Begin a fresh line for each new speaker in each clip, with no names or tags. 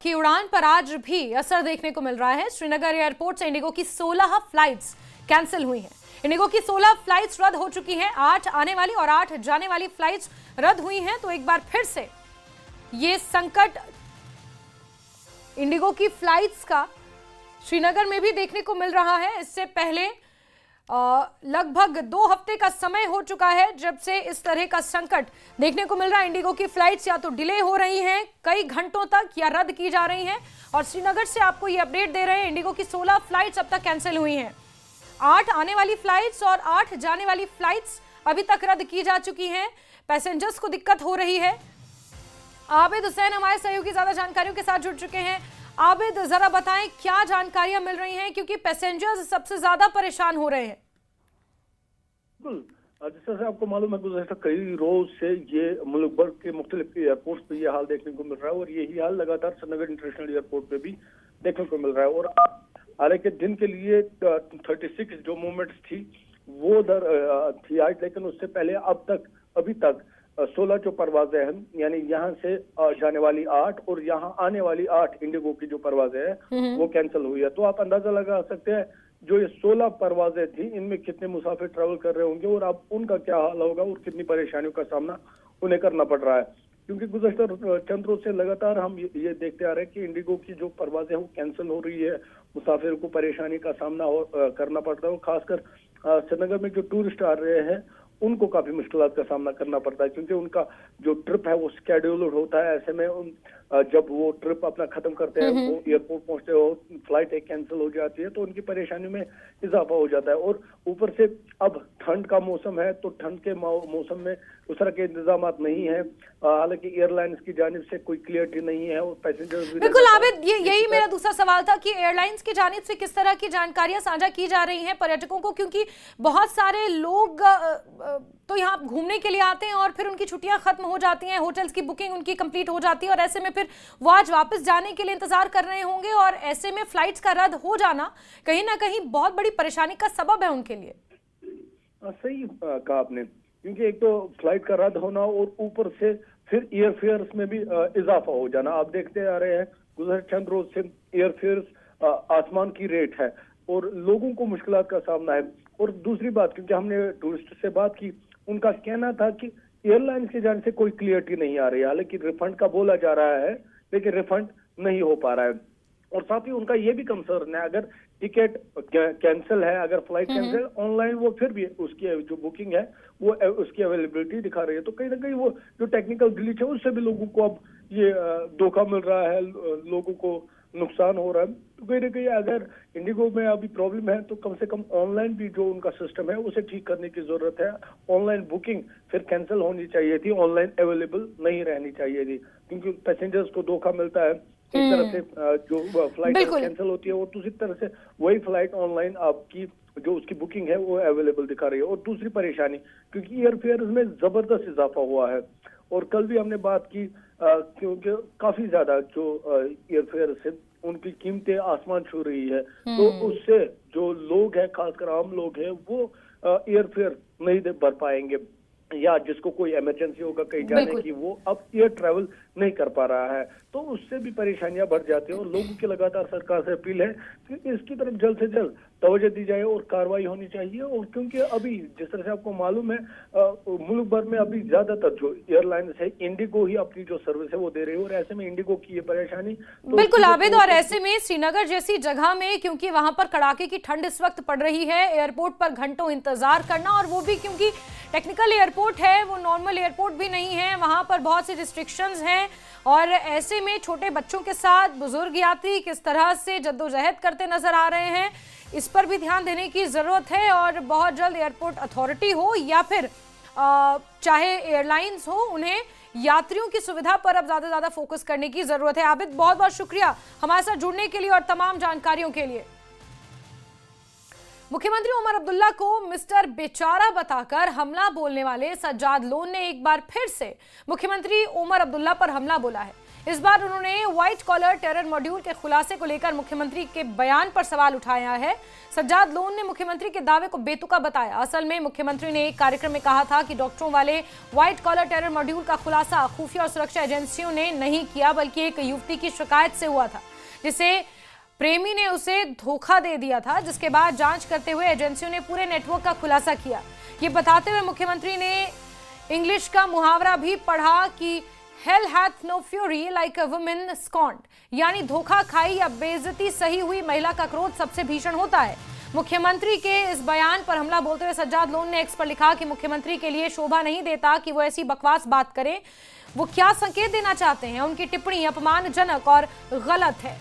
की उड़ान पर आज भी असर देखने को मिल रहा है। श्रीनगर एयरपोर्ट से इंडिगो की 16 फ्लाइट्स कैंसिल हुई हैं। इंडिगो की 16 फ्लाइट्स रद्द हो चुकी हैं। 8 आने वाली और 8 जाने वाली फ्लाइट्स रद्द हुई हैं। तो एक बार फिर से ये संकट इंडिगो की फ्लाइट्स का श्रीनगर में भी देखने को मिल रहा है। इससे पहले लगभग 2 हफ्ते का समय हो चुका है जब से इस तरह का संकट देखने को मिल रहा है। इंडिगो की फ्लाइट्स या तो डिले हो रही हैं कई घंटों तक या रद्द की जा रही हैं। और श्रीनगर से आपको ये अपडेट दे रहे हैं, इंडिगो की 16 फ्लाइट्स अब तक कैंसिल हुई हैं। 8 आने वाली फ्लाइट्स और 8 जाने वाली फ्लाइट्स अभी तक रद्द की जा चुकी हैं। पैसेंजर्स को दिक्कत हो रही है। आबिद हुसैन हमारे सहयोगी ज्यादा जानकारियों के साथ जुड़ चुके हैं। आबिद, जरा बताएं क्या जानकारियां मिल रही हैं, क्योंकि पैसेंजर्स सबसे ज्यादा परेशान हो रहे हैं।
बिल्कुल, जिस तरह से आपको मालूम है गुज़श्ता कई रोज से ये मुल्क भर के मुख्तलिफ एयरपोर्ट पे ये हाल देखने को मिल रहा है और यही हाल लगातार श्रीनगर इंटरनेशनल एयरपोर्ट पे भी देखने को मिल रहा है। और हालांकि दिन के लिए 36 जो मूवमेंट्स थी वो थी आज, लेकिन उससे पहले अभी तक 16 जो परवाजें हैं, यानी यहाँ से जाने वाली 8 और यहाँ आने वाली 8 इंडिगो की जो परवाजें हैं वो कैंसिल हुई है। तो आप अंदाजा लगा सकते हैं जो ये 16 परवाजें थी इनमें कितने मुसाफिर ट्रैवल कर रहे होंगे और अब उनका क्या हाल होगा और कितनी परेशानियों का सामना उन्हें करना पड़ रहा है। क्योंकि गुज़श्ता चंद रोज से लगातार हम ये देखते आ रहे हैं कि इंडिगो की जो परवाजें वो कैंसिल हो रही है, मुसाफिर को परेशानी का सामना करना पड़ रहा है। और खासकर श्रीनगर में जो टूरिस्ट आ रहे हैं उनको काफी मुश्किलात का सामना करना पड़ता है, क्योंकि उनका जो ट्रिप है वो शेड्यूल्ड होता है। ऐसे में जब वो ट्रिप अपना खत्म करते हैं, वो एयरपोर्ट पहुंचते हो, फ्लाइट एक कैंसिल हो जाती है तो उनकी परेशानी में इजाफा हो जाता है। और ऊपर से अब ठंड का मौसम है तो ठंड के मौसम में उस तरह के इंतजाम नहीं है। हालांकि एयरलाइंस की जानिब से कोई क्लियरिटी नहीं है और पैसेंजर्स भी।
बिल्कुल आबिद, यही मेरा दूसरा सवाल था कि एयरलाइंस की जानिब से किस तरह की जानकारियां साझा की जा रही हैं पर्यटकों को, क्योंकि बहुत सारे लोग तो यहाँ घूमने के लिए आते हैं और फिर उनकी छुट्टियां खत्म हो जाती हैं, होटल्स की बुकिंग उनकी कंप्लीट हो जाती है और ऐसे में फिर वो आज वापस जाने के लिए इंतजार कर रहे होंगे और ऐसे में फ्लाइट्स का रद्द हो जाना कहीं ना कहीं बहुत बड़ी परेशानी का सबब है उनके लिए।
सही कहा आपने, क्योंकि एक तो फ्लाइट का रद्द होना और ऊपर से फिर एयरफेयर्स में भी इजाफा हो जाना। आप देखते आ रहे हैं गुज़श्ता चंद रोज से एयरफेयर्स आसमान की रेट है और लोगों को मुश्किलात का सामना है। और दूसरी बात, क्योंकि हमने टूरिस्ट से बात की, उनका कहना था कि एयरलाइंस की जाने से कोई क्लियरिटी नहीं आ रही है। हालांकि रिफंड का बोला जा रहा है लेकिन रिफंड नहीं हो पा रहा है। और साथ ही उनका ये भी कंसर्न है, अगर टिकट कैंसिल है, अगर फ्लाइट कैंसिल ऑनलाइन, वो फिर भी उसकी जो बुकिंग है वो उसकी अवेलेबिलिटी दिखा रही है। तो कहीं ना कहीं वो जो टेक्निकल ग्लिच है उससे भी लोगों को अब ये धोखा मिल रहा है, लोगों को नुकसान हो रहा है। तो कहीं ना कहीं अगर इंडिगो में अभी प्रॉब्लम है तो कम से कम ऑनलाइन भी जो उनका सिस्टम है उसे ठीक करने की जरूरत है। ऑनलाइन बुकिंग फिर कैंसिल होनी चाहिए थी, ऑनलाइन अवेलेबल नहीं रहनी चाहिए थी, क्योंकि पैसेंजर्स को धोखा मिलता है एक तरह से जो फ्लाइट कैंसिल होती है और दूसरी तरह से वही फ्लाइट ऑनलाइन आपकी जो उसकी बुकिंग है वो अवेलेबल दिखा रही है। और दूसरी परेशानी, क्योंकि एयरफेयर में जबरदस्त इजाफा हुआ है और कल भी हमने बात की क्योंकि काफी ज्यादा जो एयरफेयर से उनकी कीमतें आसमान छू रही है। तो उससे जो लोग हैं, खासकर आम लोग हैं, वो एयरफेयर नहीं भर पाएंगे या जिसको कोई इमरजेंसी होगा कहीं जाने की, वो अब एयर ट्रैवल नहीं कर पा रहा है। तो उससे भी परेशानियां बढ़ जाती हैं और लोगों की लगातार सरकार से अपील है कि इसकी तरफ जल्द से जल्द तवज्जो दी जाए और कार्रवाई होनी चाहिए। और क्योंकि अभी जिस तरह से आपको मालूम है मुल्क भर में अभी ज्यादातर जो एयरलाइंस है इंडिगो ही अपनी जो सर्विस है वो दे रही है और ऐसे में इंडिगो की ये परेशानी
तो बिल्कुल आबिद। और ऐसे में श्रीनगर जैसी जगह में, क्योंकि वहां पर कड़ाके की ठंड इस वक्त पड़ रही है, एयरपोर्ट पर घंटों इंतजार करना, और वो भी क्योंकि टेक्निकल एयरपोर्ट है, वो नॉर्मल एयरपोर्ट भी नहीं है, वहां पर बहुत सी रिस्ट्रिक्शंस हैं और ऐसे में छोटे बच्चों के साथ बुजुर्ग यात्री किस तरह से जद्दोजहद करते नजर आ रहे हैं, इस पर भी ध्यान देने की जरूरत है। और बहुत जल्द एयरपोर्ट अथॉरिटी हो या फिर चाहे एयरलाइंस हो, उन्हें यात्रियों की सुविधा पर अब ज्यादा से ज्यादा फोकस करने की जरूरत है। आबिद, बहुत बहुत शुक्रिया हमारे साथ जुड़ने के लिए और तमाम जानकारियों के लिए। मुख्यमंत्री उमर अब्दुल्ला को मिस्टर बेचारा बताकर हमला बोलने वाले सज्जाद लोन ने एक बार फिर से मुख्यमंत्री उमर अब्दुल्ला पर हमला बोला है। इस बार उन्होंने व्हाइट कॉलर टेरर मॉड्यूल के खुलासे को लेकर मुख्यमंत्री के बयान पर सवाल उठाया है। सज्जाद लोन ने मुख्यमंत्री के दावे को बेतुका बताया। असल में मुख्यमंत्री ने एक कार्यक्रम में कहा था कि डॉक्टरों वाले व्हाइट कॉलर टेरर मॉड्यूल का खुलासा खुफिया और सुरक्षा एजेंसियों ने नहीं किया, बल्कि एक युवती की शिकायत से हुआ था, जिसे प्रेमी ने उसे धोखा दे दिया था, जिसके बाद जांच करते हुए एजेंसियों ने पूरे नेटवर्क का खुलासा किया। ये बताते हुए मुख्यमंत्री ने इंग्लिश का मुहावरा भी पढ़ा कि Hell hath no fury like a woman scorned, यानी धोखा खाई या बेइज्जती सही हुई महिला का क्रोध सबसे भीषण होता है। मुख्यमंत्री के इस बयान पर हमला बोलते हुए सज्जाद लोन ने एक्स पर लिखा कि मुख्यमंत्री के लिए शोभा नहीं देता कि वो ऐसी बकवास बात करें। वो क्या संकेत देना चाहते हैं? उनकी टिप्पणी अपमानजनक और गलत है।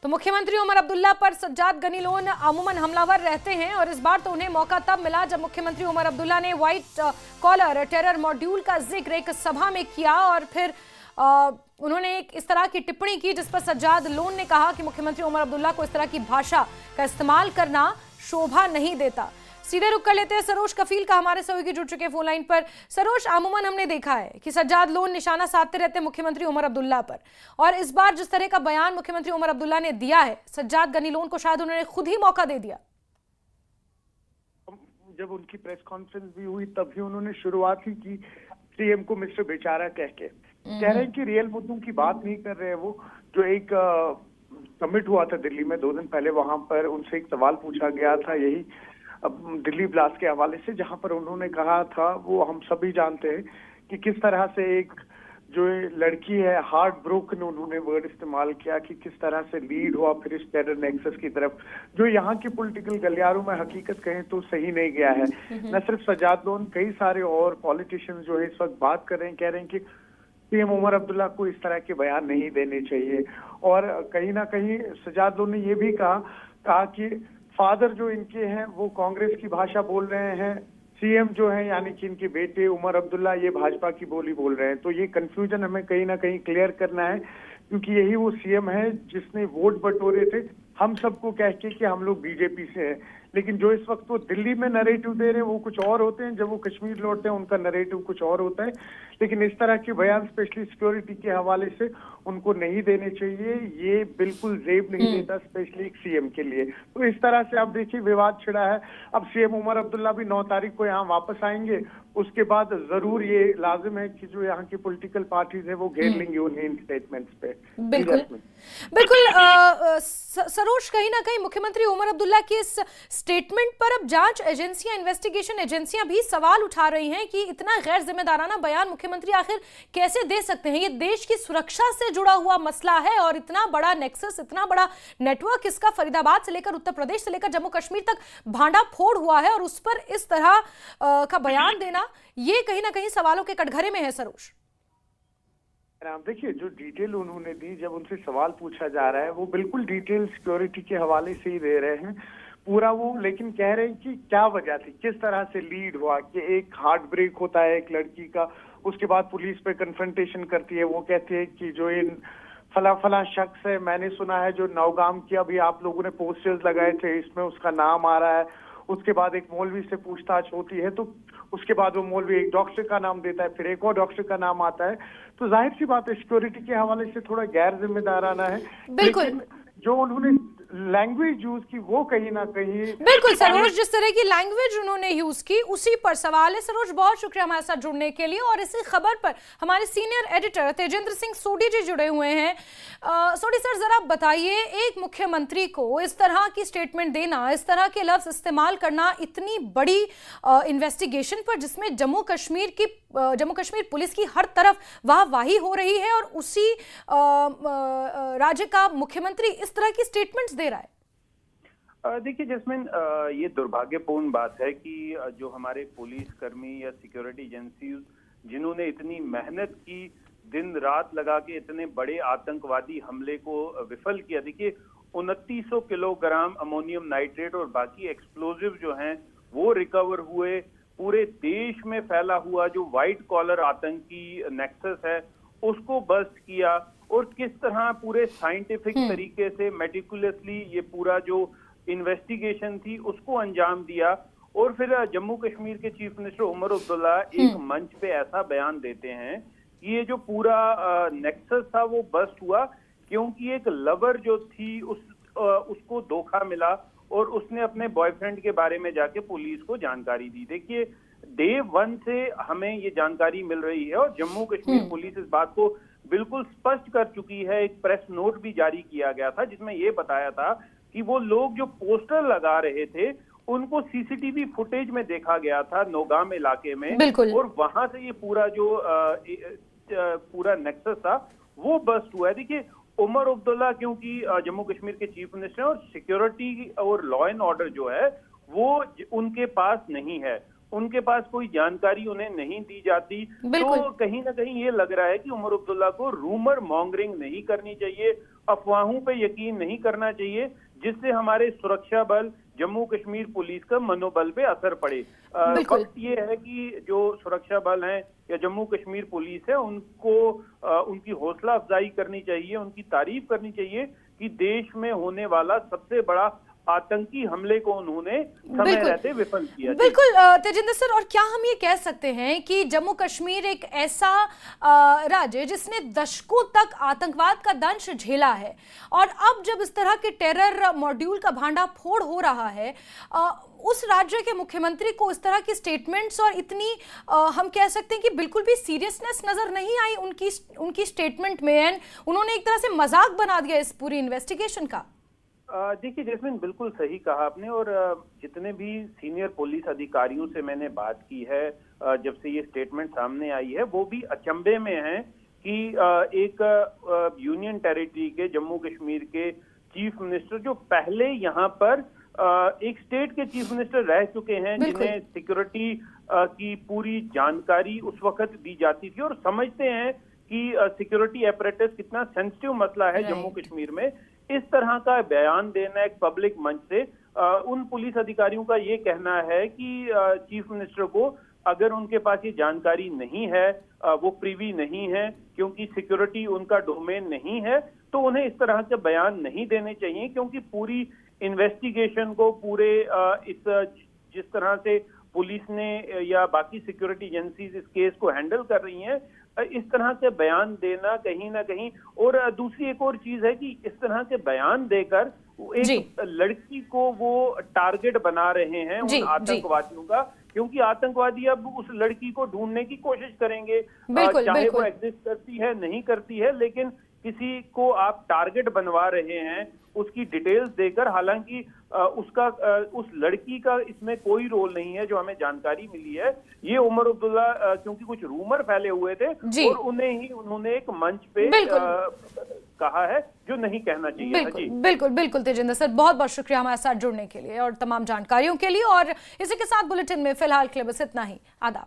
तो मुख्यमंत्री उमर अब्दुल्ला पर सज्जाद गनी लोन अमूमन हमलावर रहते हैं और इस बार तो उन्हें मौका तब मिला जब मुख्यमंत्री उमर अब्दुल्ला ने व्हाइट कॉलर टेरर मॉड्यूल का जिक्र एक सभा में किया और फिर उन्होंने एक इस तरह की टिप्पणी की जिस पर सज्जाद लोन ने कहा कि मुख्यमंत्री उमर अब्दुल्ला को इस तरह की भाषा का इस्तेमाल करना शोभा नहीं देता। सीधे रुक कर लेते हैं सरोज कफील का, हमारे सहयोगी जुड़ चुके हैं फोन लाइन पर। सरोज, अमूमन हमने देखा है कि सज्जाद लोन निशाना साधते रहते हैं मुख्यमंत्री उमर अब्दुल्ला पर, और इस बार जिस तरह का बयान मुख्यमंत्री उमर अब्दुल्ला ने दिया है, सज्जाद गनी लोन को शायद उन्होंने खुद ही मौका दे दिया।
जब उनकी प्रेस कॉन्फ्रेंस भी हुई तब भी उन्होंने शुरुआत ही की सीएम को मिस्टर बेचारा कह रहे हैं कि रियल मुद्दों की बात नहीं कर रहे हैं। वो जो एक समिट हुआ था दिल्ली में 2 दिन पहले, वहां पर उनसे एक सवाल पूछा गया था यही दिल्ली ब्लास्ट के हवाले से, जहां पर उन्होंने कहा था, वो हम सभी जानते हैं कि किस तरह से एक जो लड़की है हार्ट ब्रोकन, उन्होंने वर्ड इस्तेमाल किया कि किस तरह से लीड हुआ फिर इस टेरर नेक्सस की तरफ, जो यहाँ की पॉलिटिकल गलियारों में हकीकत कहें तो सही नहीं गया है। न सिर्फ सज्जाद लोन, कई सारे और पॉलिटिशियंस जो है इस वक्त बात कर रहे हैं, कह रहे हैं कि सीएम उमर अब्दुल्ला को इस तरह के बयान नहीं देने चाहिए। और कहीं ना कहीं सज्जाद लोन ने ये भी कहा कि फादर जो इनके हैं वो कांग्रेस की भाषा बोल रहे हैं, सीएम जो है यानी कि इनके बेटे उमर अब्दुल्ला ये भाजपा की बोली बोल रहे हैं। तो ये कंफ्यूजन हमें कहीं ना कहीं क्लियर करना है, क्योंकि यही वो सीएम है जिसने वोट बटोरे थे हम सबको कह के कि हम लोग बीजेपी से हैं, लेकिन जो इस वक्त वो दिल्ली में नरेटिव दे रहे हैं वो कुछ और होते हैं, जब वो कश्मीर लौटते हैं उनका नरेटिव कुछ और होता है। लेकिन इस तरह के बयान स्पेशली सिक्योरिटी के हवाले से उनको नहीं देने चाहिए, ये बिल्कुल जेब नहीं देता स्पेशली एक सीएम के लिए। तो इस तरह से आप देखिए विवाद छिड़ा है। अब सीएम उमर अब्दुल्ला भी 9 तारीख को यहाँ वापस आएंगे, उसके बाद जरूर ये लाजिम है कि जो यहाँ की पॉलिटिकल पार्टीज है वो घेर लेंगे उन्हें इन स्टेटमेंट्स पे।
बिल्कुल सरोज, कहीं ना कहीं मुख्यमंत्री उमर अब्दुल्ला की इस स्टेटमेंट पर अब जांच एजेंसियां, इन्वेस्टिगेशन एजेंसियां भी सवाल उठा रही हैं कि इतना गैर जिम्मेदाराना बयान मुख्यमंत्री आखिर कैसे दे सकते हैं। ये देश की सुरक्षा से जुड़ा हुआ मसला है और इतना बड़ा नेक्सस, इतना बड़ा नेटवर्क इसका फरीदाबाद से लेकर उत्तर प्रदेश से लेकर जम्मू कश्मीर तक भांडा फोड़ हुआ है, और उस पर इस तरह का बयान देना ये कहीं ना कहीं सवालों के कटघरे में है। सरोज,
देखिए जो डिटेल उन्होंने दी, जब उनसे सवाल पूछा जा रहा है वो बिल्कुल डिटेल सिक्योरिटी के हवाले से ही दे रहे हैं पूरा वो, लेकिन कह रहे हैं कि क्या वजह थी, किस तरह से लीड हुआ, कि एक हार्ट ब्रेक होता है एक लड़की का, उसके बाद पुलिस पे कन्फ्रंटेशन करती है, वो कहते हैं कि जो इन फला शख्स है, मैंने सुना है जो नौगाम की अभी आप लोगों ने पोस्टर्स लगाए थे इसमें उसका नाम आ रहा है। उसके बाद एक मौलवी से पूछताछ होती है, तो उसके बाद वो मौलवी एक डॉक्टर का नाम देता है, फिर एक और डॉक्टर का नाम आता है। तो जाहिर सी बात है सिक्योरिटी के हवाले से थोड़ा गैर जिम्मेदाराना है।
बिल्कुल,
जो उन्होंने लैंग्वेज यूज की वो कहीं ना कहीं
बिल्कुल सरोज, जिस तरह की लैंग्वेज उन्होंने यूज की उसी पर सवाल है। सरोज, बहुत शुक्रिया हमारे साथ जुड़ने के लिए। और इसी खबर पर हमारे सीनियर एडिटर तेजेंद्र सिंह सोडी जी जुड़े हुए हैं। सोडी सर, जरा बताइए, एक मुख्यमंत्री को इस तरह की स्टेटमेंट देना, इस तरह के लफ्ज इस्तेमाल करना इतनी बड़ी इन्वेस्टिगेशन पर, जिसमें जम्मू कश्मीर पुलिस की हर तरफ वाहवाही हो रही है, और उसी राज्य का मुख्यमंत्री इस तरह की स्टेटमेंट्स दे रहा है।
देखिए जैस्मिन, ये दुर्भाग्यपूर्ण बात है कि जो हमारे पुलिस कर्मी या सिक्योरिटी एजेंसी जिन्होंने इतनी मेहनत की, दिन रात लगा के इतने बड़े आतंकवादी हमले को विफल किया। देखिए 2900 किलोग्राम अमोनियम नाइट्रेट और बाकी एक्सप्लोजिव जो हैं वो रिकवर हुए। पूरे देश में फैला हुआ जो व्हाइट कॉलर आतंकी नेक्सस है उसको बस्ट किया, और किस तरह पूरे साइंटिफिक तरीके से मेटिकुलसली ये पूरा जो इन्वेस्टिगेशन थी उसको अंजाम दिया। और फिर जम्मू कश्मीर के चीफ मिनिस्टर उमर अब्दुल्ला एक मंच पे ऐसा बयान देते हैं कि ये जो पूरा नेक्सस था वो बस्ट हुआ क्योंकि एक लवर जो थी उसको धोखा मिला और उसने अपने बॉयफ्रेंड के बारे में जाके पुलिस को जानकारी दी। देखिए, डे 1 से हमें ये जानकारी मिल रही है और जम्मू कश्मीर पुलिस इस बात को बिल्कुल स्पष्ट कर चुकी है। एक प्रेस नोट भी जारी किया गया था जिसमें ये बताया था कि वो लोग जो पोस्टर लगा रहे थे उनको सीसीटीवी फुटेज में देखा गया था नौगाम इलाके में, और वहां से ये पूरा जो पूरा नेक्सस था वो बस्ट हुआ है। देखिए, उमर अब्दुल्ला क्योंकि जम्मू कश्मीर के चीफ मिनिस्टर और सिक्योरिटी और लॉ एंड ऑर्डर जो है वो उनके पास नहीं है, उनके पास कोई जानकारी उन्हें नहीं दी जाती, तो कहीं ना कहीं ये लग रहा है कि उमर अब्दुल्ला को रूमर मॉन्गरिंग नहीं करनी चाहिए, अफवाहों पे यकीन नहीं करना चाहिए जिससे हमारे सुरक्षा बल, जम्मू कश्मीर पुलिस का मनोबल पे असर पड़े। वक्त ये है कि जो सुरक्षा बल हैं या जम्मू कश्मीर पुलिस है उनको उनकी हौसला अफजाई करनी चाहिए, उनकी तारीफ करनी चाहिए कि देश में होने वाला सबसे बड़ा आतंकी हमले को उन्होंने समय रहते विफल किया।
बिल्कुल तेजिंदर सर, और क्या हम ये कह सकते हैं कि जम्मू कश्मीर एक ऐसा राज्य जिसने दशकों तक आतंकवाद का दंश झेला है और अब जब इस तरह के टेरर मॉड्यूल का भांडाफोड़ हो रहा है, उस राज्य के मुख्यमंत्री को इस तरह की स्टेटमेंट्स और इतनी हम कह सकते हैं कि बिल्कुल भी सीरियसनेस नजर नहीं आई उनकी स्टेटमेंट में, एंड उन्होंने एक तरह से मजाक बना दिया इस पूरी इन्वेस्टिगेशन का।
देखिए जैस्मिन, बिल्कुल सही कहा आपने, और जितने भी सीनियर पुलिस अधिकारियों से मैंने बात की है जब से ये स्टेटमेंट सामने आई है, वो भी अचंभे में हैं कि एक यूनियन टेरिटरी के जम्मू कश्मीर के चीफ मिनिस्टर जो पहले यहाँ पर एक स्टेट के चीफ मिनिस्टर रह चुके हैं, जिन्हें सिक्योरिटी की पूरी जानकारी उस वक्त दी जाती थी और समझते हैं कि सिक्योरिटी एपरेटस कितना सेंसिटिव मसला है जम्मू कश्मीर में, इस तरह का बयान देना एक पब्लिक मंच से उन पुलिस अधिकारियों का ये कहना है कि चीफ मिनिस्टर को अगर उनके पास ये जानकारी नहीं है, वो प्रीवी नहीं है क्योंकि सिक्योरिटी उनका डोमेन नहीं है, तो उन्हें इस तरह के बयान नहीं देने चाहिए, क्योंकि पूरी इन्वेस्टिगेशन को पूरे इस जिस तरह से पुलिस ने या बाकी सिक्योरिटी एजेंसीज इस केस को हैंडल कर रही हैं, इस तरह के बयान देना कहीं ना कहीं, और दूसरी एक और चीज है कि इस तरह के बयान देकर एक लड़की को वो टारगेट बना रहे हैं उन आतंकवादियों का, क्योंकि आतंकवादी अब उस लड़की को ढूंढने की कोशिश करेंगे, चाहे वो एग्जिस्ट करती है नहीं करती है, लेकिन किसी को आप टारगेट बनवा रहे हैं उसकी डिटेल्स देकर। हालांकि उसका उस लड़की का इसमें कोई रोल नहीं है, जो हमें जानकारी मिली है। ये उमर अब्दुल्ला क्योंकि कुछ रूमर फैले हुए थे और उन्होंने एक मंच पे कहा है जो नहीं कहना चाहिए।
बिल्कुल तेजिंदर सर, बहुत बहुत शुक्रिया हमारे साथ जुड़ने के लिए और तमाम जानकारियों के लिए। और इसी के साथ बुलेटिन में फिलहाल के लिए बस इतना ही। आदाब।